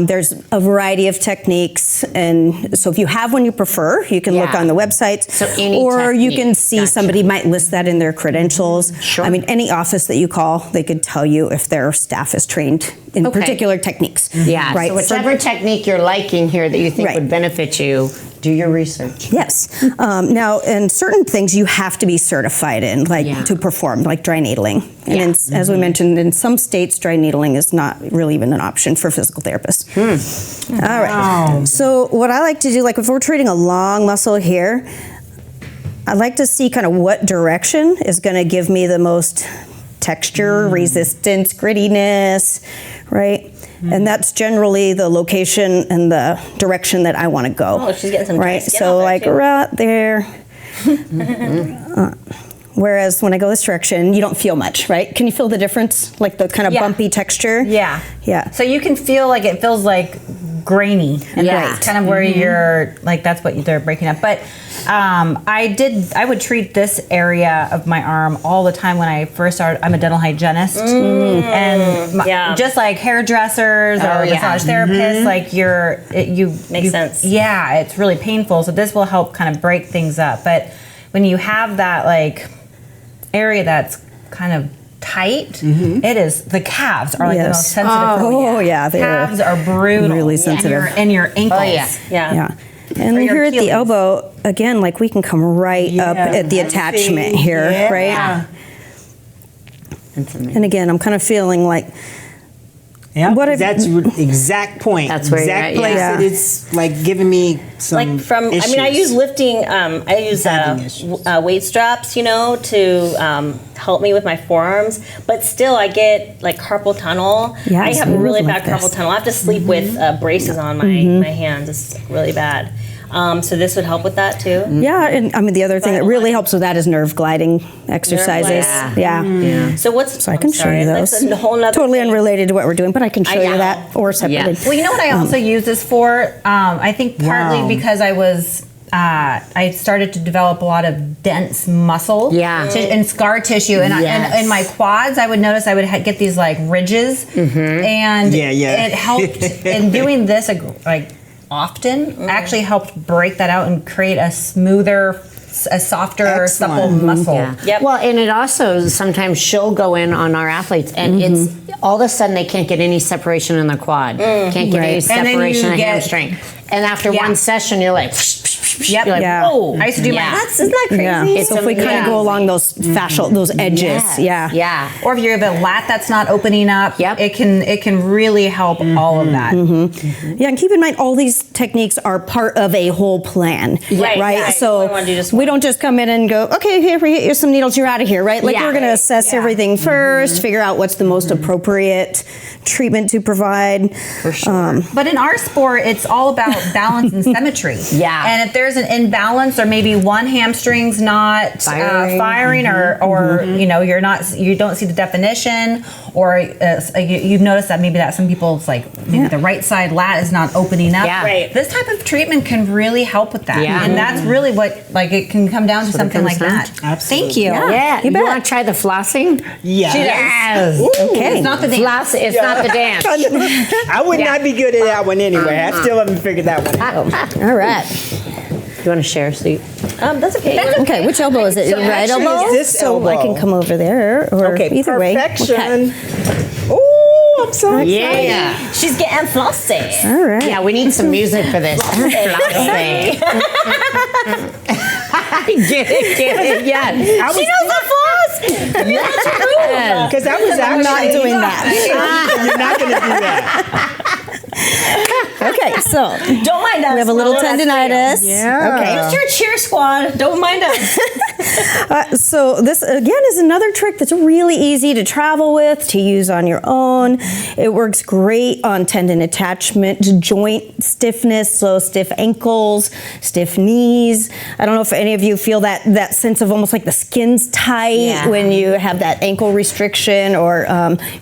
Speaker 5: There's a variety of techniques, and so if you have one you prefer, you can look on the website. So or you can see somebody might list that in their credentials. I mean, any office that you call, they could tell you if their staff is trained in particular techniques. Right.
Speaker 1: So whichever technique you're liking here that you think would benefit you, do your research.
Speaker 5: Yes. Now, in certain things you have to be certified in, like to perform, like dry needling. And as we mentioned, in some states, dry needling is not really even an option for physical therapists. All right. So what I like to do, like if we're treating a long muscle here, I like to see kind of what direction is going to give me the most texture, resistance, grittiness, right? And that's generally the location and the direction that I want to go.
Speaker 3: Oh, she's getting some
Speaker 5: right.
Speaker 3: Skin
Speaker 5: So like
Speaker 3: too.
Speaker 5: right there. Whereas when I go this direction, you don't feel much, right? Can you feel the difference? Like the kind of bumpy texture?
Speaker 4: Yeah.
Speaker 5: Yeah.
Speaker 4: So you can feel like it feels like grainy, and that's kind of where you're like, that's what they're breaking up. But I would treat this area of my arm all the time when I first started. I'm a dental hygienist, and just like hairdressers or massage therapists, like makes sense. Yeah, it's really painful. So this will help kind of break things up. But when you have that like area that's kind of tight, it is, the calves are like the most sensitive. Calves are brutal.
Speaker 5: Really sensitive.
Speaker 4: And your ankles.
Speaker 5: And here at the elbow, again, like we can come right up at the attachment here, right? And again, I'm kind of feeling like,
Speaker 2: that's exact point.
Speaker 1: That's where
Speaker 2: exact
Speaker 1: you're at,
Speaker 2: place. It's like giving me some
Speaker 3: like from
Speaker 2: issues.
Speaker 3: I mean, I use lifting. I use weight straps, to help me with my forearms. But still, I get like carpal tunnel. I have really bad carpal tunnel. I have to sleep with braces on my hands. It's really bad. So this would help with that too.
Speaker 5: Yeah, and I mean the other thing that really helps with that is nerve gliding exercises.
Speaker 3: So
Speaker 5: I can show you those.
Speaker 3: That's a whole nother
Speaker 5: totally
Speaker 3: thing.
Speaker 5: unrelated to what we're doing, but I can show you that or separately.
Speaker 4: Well, you know what I also use this for? I think partly because I started to develop a lot of dense muscle and scar tissue, and in my quads I would notice I would get these like ridges, and it helped. And doing this like often actually helped break that out and create a smoother, a softer, supple muscle.
Speaker 1: Well, and it also sometimes she'll go in on our athletes, and it's all of a sudden they can't get any separation in their quad, can't get any separation in the hamstring, and after one session you're like,
Speaker 6: Yep.
Speaker 1: You're like,
Speaker 4: Yeah.
Speaker 1: whoa.
Speaker 6: I used to do
Speaker 1: Yeah.
Speaker 6: my.
Speaker 3: Isn't that crazy?
Speaker 4: Yeah.
Speaker 1: It's
Speaker 4: So if we kind of
Speaker 1: amazing.
Speaker 4: go along those fascial, those edges,
Speaker 1: Yes.
Speaker 4: yeah.
Speaker 1: Yeah.
Speaker 6: Or if you have a lat that's not opening up,
Speaker 1: Yep.
Speaker 6: it can really help all of that.
Speaker 4: Yeah, and keep in mind, all these techniques are part of a whole plan,
Speaker 3: Right,
Speaker 4: right?
Speaker 3: right.
Speaker 4: So
Speaker 3: We wanna do just
Speaker 4: we
Speaker 3: one.
Speaker 4: don't just come in and go, okay, here, here's some needles, you're out of here, right? Like
Speaker 1: Yeah.
Speaker 4: we're going to assess everything first, figure out what's the most appropriate treatment to provide. For sure.
Speaker 6: But in our sport, it's all about balance and symmetry.
Speaker 1: Yeah.
Speaker 6: And if there's an imbalance, or maybe one hamstring's not firing, or you don't see the definition, or you've noticed that maybe that some people's like maybe the right side lat is not opening up.
Speaker 1: Yeah.
Speaker 3: Right.
Speaker 6: This type of treatment can really help with that.
Speaker 1: Yeah.
Speaker 6: And that's really what it can come down to something like
Speaker 1: comes down
Speaker 6: that.
Speaker 1: to.
Speaker 2: Absolutely.
Speaker 6: Thank you.
Speaker 1: Yeah.
Speaker 4: You bet.
Speaker 1: want to try the flossing?
Speaker 2: Yeah.
Speaker 1: Yes.
Speaker 4: Okay.
Speaker 6: It's not the dance.
Speaker 1: Floss. It's not the dance.
Speaker 2: I would not be good at that one anyway. I still haven't figured that one out.
Speaker 4: All right.
Speaker 1: You want to share a seat?
Speaker 3: That's okay.
Speaker 4: Okay, which elbow is it? Your right
Speaker 2: actually,
Speaker 4: elbow?
Speaker 2: it's this
Speaker 4: so I can
Speaker 2: elbow.
Speaker 4: come over there, or
Speaker 2: Okay,
Speaker 4: either way.
Speaker 2: perfection. Oh, I'm so excited.
Speaker 1: Yeah.
Speaker 3: She's getting flossy.
Speaker 4: All right.
Speaker 1: Yeah, we need some music for this. Flossing. Get it, yes.
Speaker 3: She knows the floss.
Speaker 1: Yes.
Speaker 2: Because I was
Speaker 4: I'm not
Speaker 2: actually
Speaker 4: doing that.
Speaker 2: You're not going to do that.
Speaker 4: Okay, so
Speaker 3: Don't mind us.
Speaker 4: we have a little
Speaker 3: We'll let us
Speaker 4: tendinitis.
Speaker 2: Yeah.
Speaker 4: Okay.
Speaker 3: Use your cheer squad. Don't mind us.
Speaker 4: So this again is another trick that's really easy to travel with, to use on your own. It works great on tendon attachment, joint stiffness, so stiff ankles, stiff knees. I don't know if any of you feel that sense of almost like the skin's tight when you have that ankle restriction, or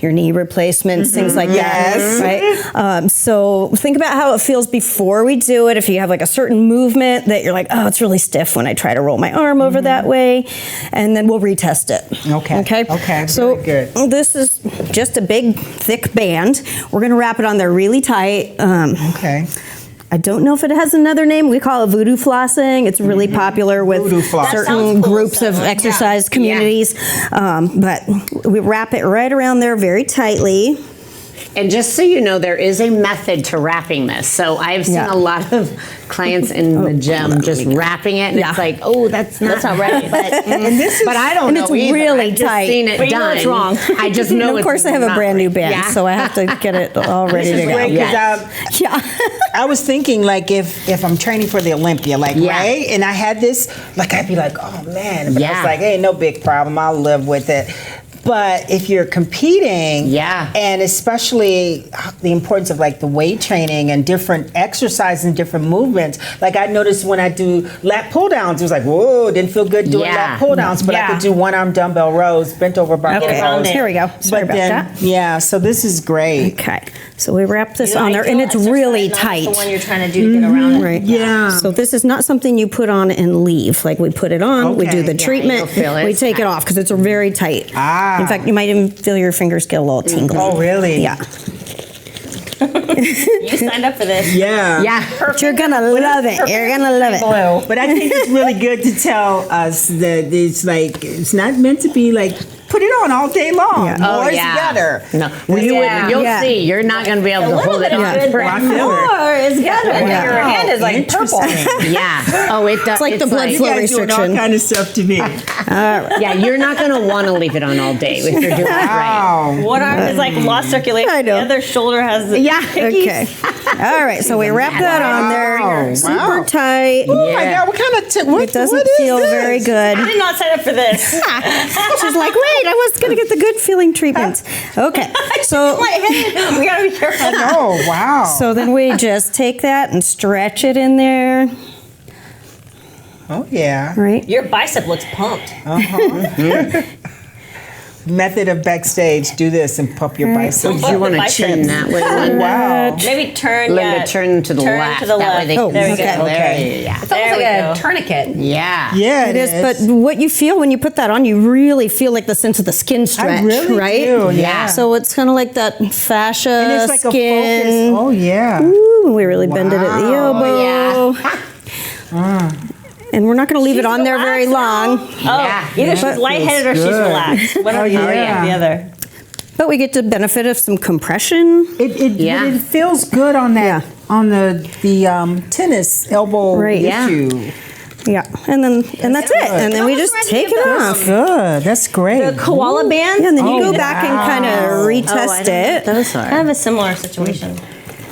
Speaker 4: your knee replacements, things like
Speaker 2: Yes.
Speaker 4: that, right? So think about how it feels before we do it. If you have like a certain movement that you're like, oh, it's really stiff when I try to roll my arm over that way, and then we'll retest it.
Speaker 2: Okay.
Speaker 4: Okay.
Speaker 2: Okay,
Speaker 4: So
Speaker 2: very good.
Speaker 4: this is just a big, thick band. We're going to wrap it on there really tight.
Speaker 2: Okay.
Speaker 4: I don't know if it has another name. We call it voodoo flossing. It's really popular with
Speaker 2: Voodoo floss.
Speaker 4: certain
Speaker 3: That sounds cool,
Speaker 4: groups of
Speaker 3: so,
Speaker 4: exercise communities. But we wrap it right around there very tightly.
Speaker 1: And just so you know, there is a method to wrapping this. So I've seen a lot of clients in the gym just wrapping it, and it's like, oh, that's not right. But, but I don't
Speaker 4: and
Speaker 1: know
Speaker 4: it's
Speaker 1: either.
Speaker 4: really
Speaker 1: I've just
Speaker 4: tight.
Speaker 1: seen it
Speaker 3: But you know
Speaker 1: done.
Speaker 3: it's wrong.
Speaker 1: I just
Speaker 4: And
Speaker 1: know
Speaker 4: of course, I have a brand new band,
Speaker 1: Yeah.
Speaker 4: so I have to get it all ready to go.
Speaker 2: Great, 'cause
Speaker 1: Yes.
Speaker 4: Yeah.
Speaker 2: I was thinking, like, if I'm training for the Olympia, like,
Speaker 1: Yeah.
Speaker 2: right? And I had this, like, I'd be like, oh, man. But I
Speaker 1: Yeah.
Speaker 2: was like, hey, no big problem. I'll live with it. But if you're competing,
Speaker 1: Yeah.
Speaker 2: and especially the importance of like the weight training and different exercises and different movements, like I noticed when I do lat pull downs, it was like, whoa, didn't feel good doing
Speaker 1: Yeah.
Speaker 2: lat pull downs, but I
Speaker 6: Yeah.
Speaker 2: could do one arm dumbbell rows, bent over barbell
Speaker 4: Okay,
Speaker 2: rows.
Speaker 4: here we go. Sorry
Speaker 2: But
Speaker 4: about
Speaker 2: then,
Speaker 4: that.
Speaker 2: yeah, so this is great.
Speaker 4: Okay, so we wrap this
Speaker 3: You know,
Speaker 4: on there, and
Speaker 3: ideal
Speaker 4: it's
Speaker 3: exercise,
Speaker 4: really
Speaker 3: not
Speaker 4: tight.
Speaker 3: The one you're trying to do to get around it.
Speaker 4: Right.
Speaker 2: Yeah.
Speaker 4: So this is not something you put on and leave. Like we put it on, we do
Speaker 2: Okay.
Speaker 4: the
Speaker 2: Yeah,
Speaker 4: treatment,
Speaker 1: you'll feel it.
Speaker 4: we take it off because it's very tight.
Speaker 2: Ah.
Speaker 4: In fact, you might even feel your fingers get a little tingly.
Speaker 2: Oh, really?
Speaker 4: Yeah.
Speaker 3: You signed up for this.
Speaker 2: Yeah.
Speaker 1: Yeah.
Speaker 4: But you're gonna love it. You're gonna love it.
Speaker 6: Blue.
Speaker 2: But I think it's really good to tell us that it's like it's not meant to be like put it on all day long.
Speaker 4: Yeah.
Speaker 1: Oh,
Speaker 2: More is
Speaker 1: yeah.
Speaker 2: better.
Speaker 1: No, you'll
Speaker 4: Yeah.
Speaker 1: see. You're not going to be able to hold it on.
Speaker 2: I feel it.
Speaker 3: More is better.
Speaker 4: Yeah.
Speaker 6: Your hand is like purple.
Speaker 1: Yeah. Oh, it does.
Speaker 4: It's like the blood
Speaker 2: You
Speaker 4: flow
Speaker 2: guys doing all
Speaker 4: restriction.
Speaker 2: kind of stuff to me.
Speaker 1: Yeah, you're not going to want to leave it on all day if you're doing it right.
Speaker 2: Wow.
Speaker 3: One arm is like lost circulation.
Speaker 4: I know.
Speaker 3: The other shoulder has the
Speaker 1: Yeah.
Speaker 4: Okay. All right. So we wrap that on there.
Speaker 2: Wow.
Speaker 4: Super
Speaker 2: Wow.
Speaker 4: tight.
Speaker 2: Oh my
Speaker 1: Yeah.
Speaker 2: God! What kind of what?
Speaker 4: It doesn't
Speaker 2: what is
Speaker 4: feel
Speaker 2: this?
Speaker 4: very good.
Speaker 3: I did not sign up for this.
Speaker 4: She's like, wait, I was gonna get the good feeling treatment. Okay. So
Speaker 3: My head. We gotta be careful.
Speaker 2: Oh wow!
Speaker 4: So then we just take that and stretch it in there,
Speaker 2: Oh yeah.
Speaker 4: right?
Speaker 3: Your bicep looks pumped.
Speaker 2: Method of backstage: do this and pump your bicep.
Speaker 1: Do you want to
Speaker 3: Biceps.
Speaker 1: chin that way, Linda?
Speaker 2: Wow.
Speaker 3: Maybe turn.
Speaker 1: Linda,
Speaker 3: yeah,
Speaker 1: turn to the left.
Speaker 3: To the
Speaker 1: That way
Speaker 3: left.
Speaker 1: they
Speaker 4: Oh,
Speaker 1: can
Speaker 3: there we
Speaker 1: see
Speaker 3: go.
Speaker 1: it.
Speaker 2: Okay.
Speaker 1: Yeah.
Speaker 6: It's
Speaker 3: There
Speaker 6: almost
Speaker 3: we
Speaker 6: like
Speaker 3: go.
Speaker 6: a tourniquet.
Speaker 1: Yeah.
Speaker 2: Yeah,
Speaker 4: It is, but what you feel when you put that on, you really feel like the sense of the skin stretch,
Speaker 2: really
Speaker 4: right?
Speaker 2: do,
Speaker 1: yeah.
Speaker 4: So it's kind of like that fascia,
Speaker 2: and it's like
Speaker 4: skin.
Speaker 2: a focus. Oh yeah.
Speaker 4: Ooh, we really bend it at the elbow.
Speaker 1: Yeah.
Speaker 4: And we're not going to leave it on there very long.
Speaker 3: Oh,
Speaker 1: Yeah.
Speaker 3: either she's lightheaded or she's
Speaker 2: good.
Speaker 3: relaxed. One or
Speaker 2: yeah.
Speaker 3: the other.
Speaker 4: But we get the benefit of some compression.
Speaker 2: It
Speaker 1: Yeah.
Speaker 2: but it feels good on that on the tennis elbow
Speaker 5: Right, yeah.
Speaker 2: issue.
Speaker 5: Yeah, and that's it. And then we just take it off.
Speaker 2: Good. That's great.
Speaker 3: The koala bands.
Speaker 5: Yeah, and then you
Speaker 2: Oh,
Speaker 5: go back and
Speaker 2: wow.
Speaker 5: kind of retest it.
Speaker 3: Those are. I have a similar situation.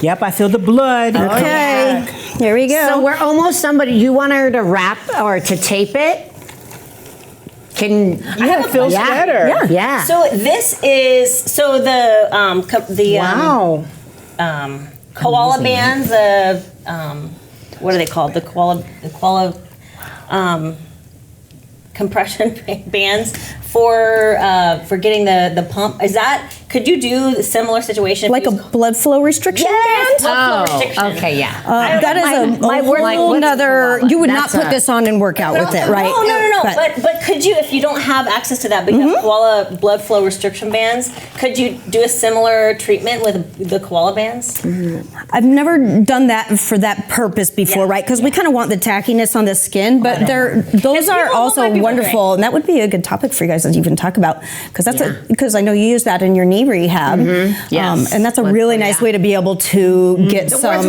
Speaker 2: Yep, I feel the blood.
Speaker 5: Okay, here we go.
Speaker 1: So we're almost done, but you want her to wrap or to tape it?
Speaker 2: Yeah, it feels better.
Speaker 1: Yeah.
Speaker 3: So this is
Speaker 2: Wow.
Speaker 3: koala bands. What are they called? The koala compression bands for getting the pump. Is that? Could you do a similar situation?
Speaker 5: like a blood flow restriction
Speaker 3: Yes.
Speaker 5: band?
Speaker 3: Blood flow restriction.
Speaker 1: Okay, yeah.
Speaker 5: That is a whole nother. You would not put this on and work out with it, right?
Speaker 3: No. But could you, if you don't have access to that, but you have koala blood flow restriction bands, could you do a similar treatment with the koala bands?
Speaker 5: I've never done that for that purpose before, right? Because we kind of want the tackiness on the skin, but those are
Speaker 3: people
Speaker 5: also
Speaker 3: might be
Speaker 5: wonderful, and that would be a good topic for you guys to even talk about, because because I know you use that in your knee rehab,
Speaker 1: Yes.
Speaker 5: and that's a really nice way to be able to get some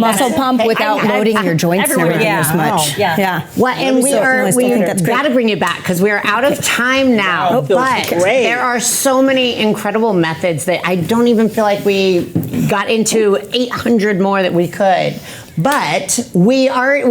Speaker 5: muscle pump without loading your joints and everything as much.
Speaker 3: Yeah.
Speaker 1: Well, and we
Speaker 5: that's great.
Speaker 1: got to bring you back because we are out of time now.
Speaker 2: Wow, feels
Speaker 1: but
Speaker 2: great.
Speaker 1: there are so many incredible methods that I don't even feel like we got into 800 more that we could. But we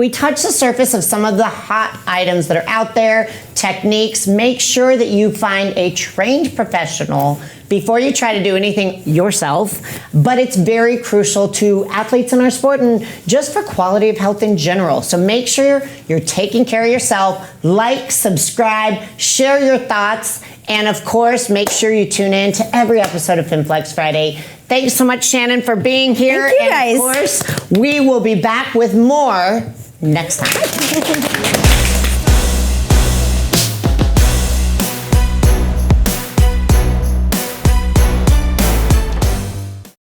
Speaker 1: touched the surface of some of the hot items that are out there, techniques. Make sure that you find a trained professional before you try to do anything yourself. But it's very crucial to athletes in our sport and just for quality of health in general. So make sure you're taking care of yourself. Like, subscribe, share your thoughts, and of course, make sure you tune in to every episode of FinFlex Friday. Thanks so much, Shannon, for being here.
Speaker 5: Thank you,
Speaker 1: and
Speaker 5: guys.
Speaker 1: of course, we will be back with more next time.